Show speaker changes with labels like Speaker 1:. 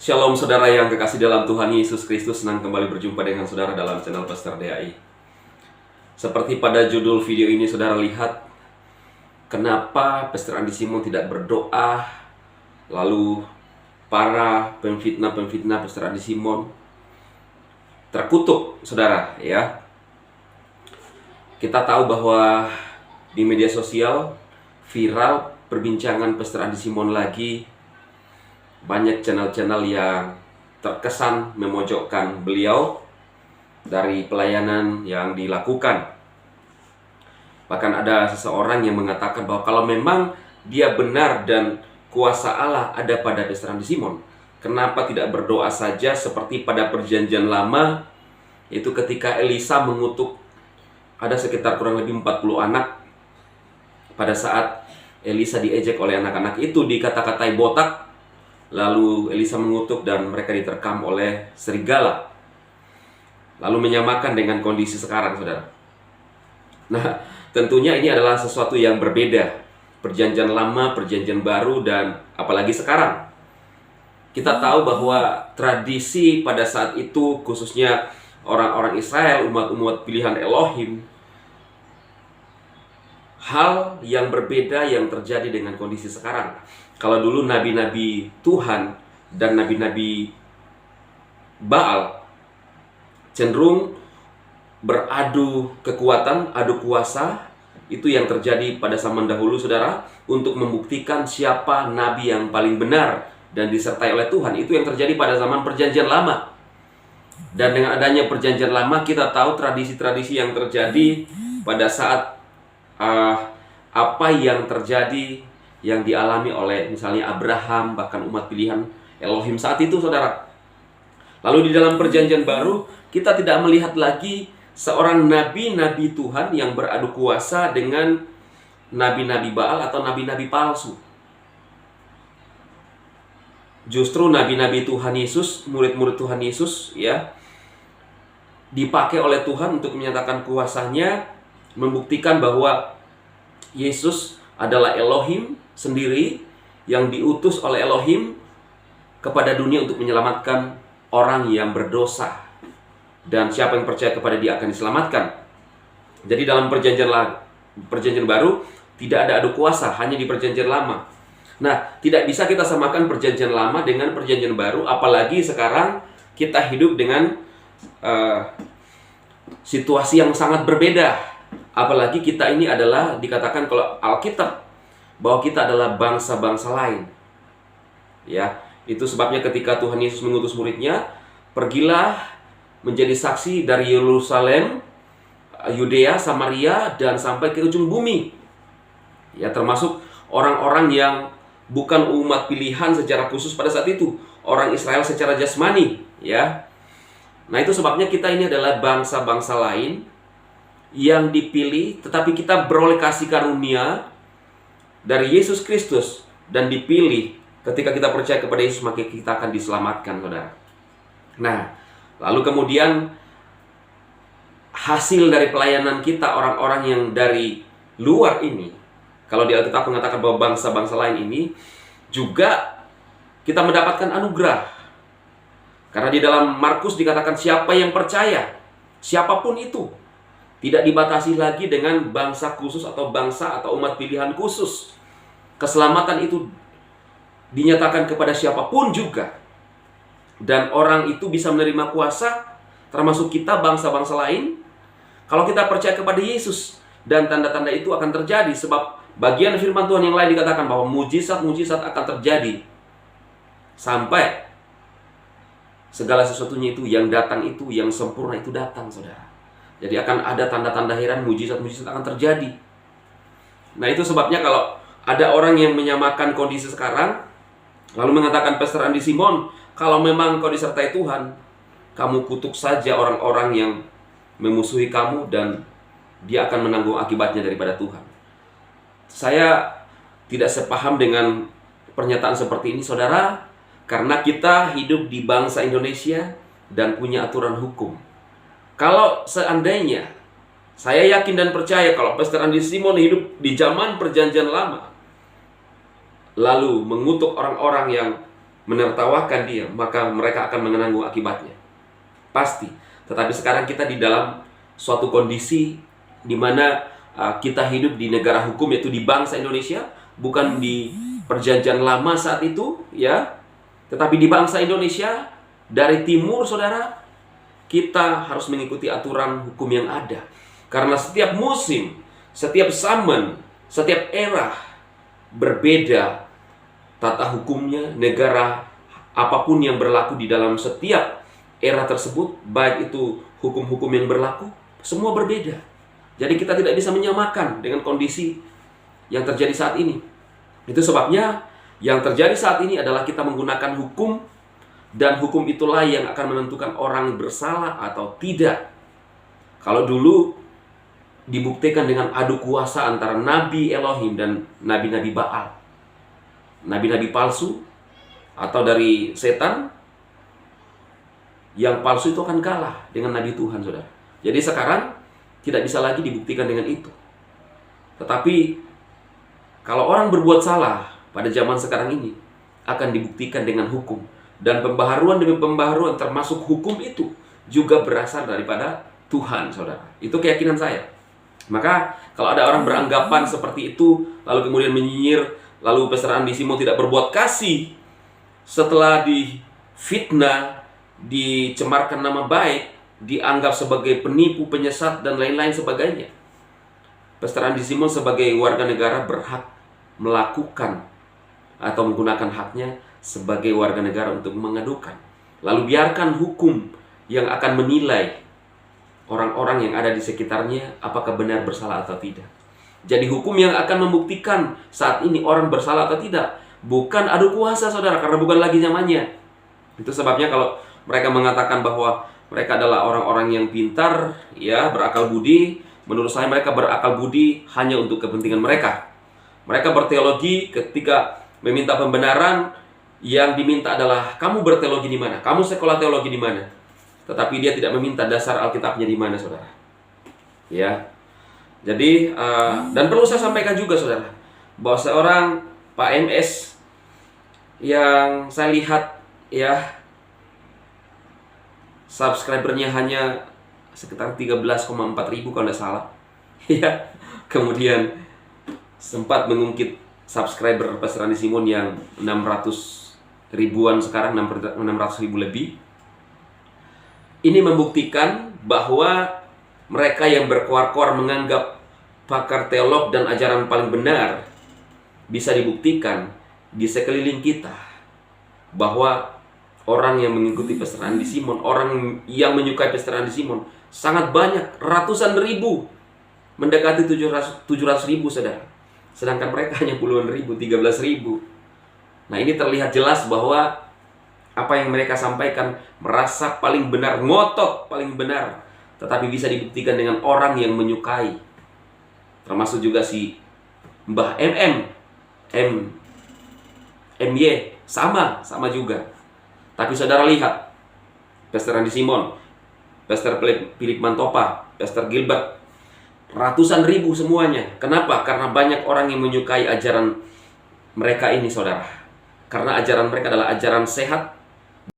Speaker 1: Shalom saudara yang kekasih dalam Tuhan Yesus Kristus, senang kembali berjumpa dengan saudara dalam channel Pastor DAI. Seperti pada judul video ini saudara lihat, kenapa Pastor Andi Simon tidak berdoa, lalu para pemfitnah Pastor Andi Simon terkutuk saudara ya. Kita tahu bahwa di media sosial viral perbincangan Pastor Andi Simon lagi. Banyak channel-channel yang terkesan memojokkan beliau dari pelayanan yang dilakukan. Bahkan ada seseorang yang mengatakan bahwa kalau memang dia benar dan kuasa Allah ada pada Pastor Andi Simon, kenapa tidak berdoa saja seperti pada perjanjian lama, yaitu ketika Elisa mengutuk ada sekitar kurang lebih 40 anak. Pada saat Elisa diejek oleh anak-anak itu, dikata-katai botak, lalu Elisa mengutuk dan mereka diterkam oleh serigala. Lalu menyamakan dengan kondisi sekarang, saudara. Nah, tentunya ini adalah sesuatu yang berbeda. Perjanjian lama, perjanjian baru, dan apalagi sekarang. Kita tahu bahwa tradisi pada saat itu, khususnya orang-orang Israel, umat-umat pilihan Elohim, hal yang berbeda yang terjadi dengan kondisi sekarang. Kalau dulu nabi-nabi Tuhan dan nabi-nabi Baal cenderung beradu kekuatan, adu kuasa, itu yang terjadi pada zaman dahulu saudara, untuk membuktikan siapa nabi yang paling benar dan disertai oleh Tuhan. Itu yang terjadi pada zaman perjanjian lama. Dan dengan adanya perjanjian lama, kita tahu tradisi-tradisi yang terjadi pada saat apa yang terjadi, yang dialami oleh misalnya Abraham, bahkan umat pilihan Elohim saat itu saudara. Lalu di dalam perjanjian baru, kita tidak melihat lagi seorang nabi-nabi Tuhan yang beradu kuasa dengan nabi-nabi Baal atau nabi-nabi palsu. Justru nabi-nabi Tuhan Yesus, murid-murid Tuhan Yesus ya, dipakai oleh Tuhan untuk menyatakan kuasanya, membuktikan bahwa Yesus adalah Elohim sendiri yang diutus oleh Elohim kepada dunia untuk menyelamatkan orang yang berdosa, dan siapa yang percaya kepada dia akan diselamatkan. Jadi dalam perjanjian baru tidak ada adu kuasa, hanya di perjanjian lama. Nah, tidak bisa kita samakan perjanjian lama dengan perjanjian baru, apalagi sekarang kita hidup dengan situasi yang sangat berbeda. Apalagi kita ini adalah, dikatakan kalau Alkitab, bahwa kita adalah bangsa-bangsa lain. Ya, itu sebabnya ketika Tuhan Yesus mengutus muridnya, pergilah menjadi saksi dari Yerusalem, Yudea, Samaria, dan sampai ke ujung bumi. Ya, termasuk orang-orang yang bukan umat pilihan secara khusus pada saat itu, orang Israel secara jasmani, ya. Nah, itu sebabnya kita ini adalah bangsa-bangsa lain yang dipilih, tetapi kita beroleh kasih karunia dari Yesus Kristus dan dipilih. Ketika kita percaya kepada Yesus, maka kita akan diselamatkan, saudara. Nah, lalu kemudian hasil dari pelayanan kita, orang-orang yang dari luar ini, kalau di Alkitab mengatakan bahwa bangsa-bangsa lain ini juga kita mendapatkan anugerah. Karena di dalam Markus dikatakan siapa yang percaya, siapapun itu, tidak dibatasi lagi dengan bangsa khusus atau bangsa atau umat pilihan khusus. Keselamatan itu dinyatakan kepada siapapun juga. Dan orang itu bisa menerima kuasa, termasuk kita bangsa-bangsa lain, kalau kita percaya kepada Yesus. Dan tanda-tanda itu akan terjadi, sebab bagian firman Tuhan yang lain dikatakan bahwa mujizat-mujizat akan terjadi sampai segala sesuatunya itu yang datang itu, yang sempurna itu datang, saudara. Jadi akan ada tanda-tanda heran, mujizat-mujizat akan terjadi. Nah, itu sebabnya kalau ada orang yang menyamakan kondisi sekarang, lalu mengatakan, Pastor Andi Simon, kalau memang kau disertai Tuhan, kamu kutuk saja orang-orang yang memusuhi kamu, dan dia akan menanggung akibatnya daripada Tuhan. Saya tidak sepaham dengan pernyataan seperti ini, saudara, karena kita hidup di bangsa Indonesia dan punya aturan hukum. Kalau seandainya, saya yakin dan percaya kalau Pastor Andi Simon hidup di zaman perjanjian lama, lalu mengutuk orang-orang yang menertawakan dia, maka mereka akan menanggung akibatnya. Pasti. Tetapi sekarang kita di dalam suatu kondisi di mana kita hidup di negara hukum, yaitu di bangsa Indonesia, bukan di perjanjian lama saat itu, ya, tetapi di bangsa Indonesia dari timur, saudara, kita harus mengikuti aturan hukum yang ada. Karena setiap musim, setiap zaman, setiap era berbeda tata hukumnya, negara apapun yang berlaku di dalam setiap era tersebut, baik itu hukum-hukum yang berlaku, semua berbeda. Jadi kita tidak bisa menyamakan dengan kondisi yang terjadi saat ini. Itu sebabnya yang terjadi saat ini adalah kita menggunakan hukum, dan hukum itulah yang akan menentukan orang bersalah atau tidak. Kalau dulu dibuktikan dengan adu kuasa antara Nabi Elohim dan Nabi-Nabi Baal, Nabi-Nabi palsu atau dari setan, yang palsu itu akan kalah dengan Nabi Tuhan, saudara. Jadi sekarang tidak bisa lagi dibuktikan dengan itu. Tetapi kalau orang berbuat salah pada zaman sekarang ini, akan dibuktikan dengan hukum. Dan pembaharuan demi pembaharuan termasuk hukum itu juga berasal daripada Tuhan, saudara. Itu keyakinan saya. Maka kalau ada orang beranggapan seperti itu, lalu kemudian menyinyir, lalu Pastor Andi Simon tidak berbuat kasih, setelah difitnah, dicemarkan nama baik, dianggap sebagai penipu, penyesat, dan lain-lain sebagainya, Pastor Andi Simon sebagai warga negara berhak melakukan atau menggunakan haknya sebagai warga negara untuk mengadukan. Lalu biarkan hukum yang akan menilai orang-orang yang ada di sekitarnya apakah benar bersalah atau tidak. Jadi hukum yang akan membuktikan saat ini orang bersalah atau tidak, bukan adu kuasa, saudara, karena bukan lagi zamannya. Itu sebabnya kalau mereka mengatakan bahwa mereka adalah orang-orang yang pintar, ya, berakal budi, menurut saya mereka berakal budi hanya untuk kepentingan mereka. Mereka berteologi ketika meminta pembenaran, yang diminta adalah kamu berteologi di mana? Kamu sekolah teologi di mana? Tetapi dia tidak meminta dasar Alkitabnya di mana, saudara. Ya. Jadi dan perlu saya sampaikan juga, saudara, bahwa seorang Pak MS yang saya lihat, ya, subscribernya hanya sekitar 13,4 ribu kalau tidak salah. Ya. Kemudian sempat mengungkit subscriber Pastor Andi Simon yang 600 ribuan sekarang, 600 ribu lebih. Ini membuktikan bahwa mereka yang berkoar-koar menganggap pakar teolog dan ajaran paling benar bisa dibuktikan di sekeliling kita, bahwa orang yang mengikuti Pastor Andi Simon, orang yang menyukai Pastor Andi Simon sangat banyak, ratusan ribu, mendekati 700 ribu, saudara. Sedangkan mereka hanya puluhan ribu, 13 ribu. Nah, ini terlihat jelas bahwa apa yang mereka sampaikan merasa paling benar, ngotot paling benar, tetapi bisa dibuktikan dengan orang yang menyukai. Termasuk juga si Mbah MY, sama juga. Tapi saudara lihat, Pastor Andi Simon, Pastor Philip Mantopa, Pastor Gilbert, ratusan ribu semuanya. Kenapa? Karena banyak orang yang menyukai ajaran mereka ini, saudara. Karena ajaran mereka adalah ajaran sehat,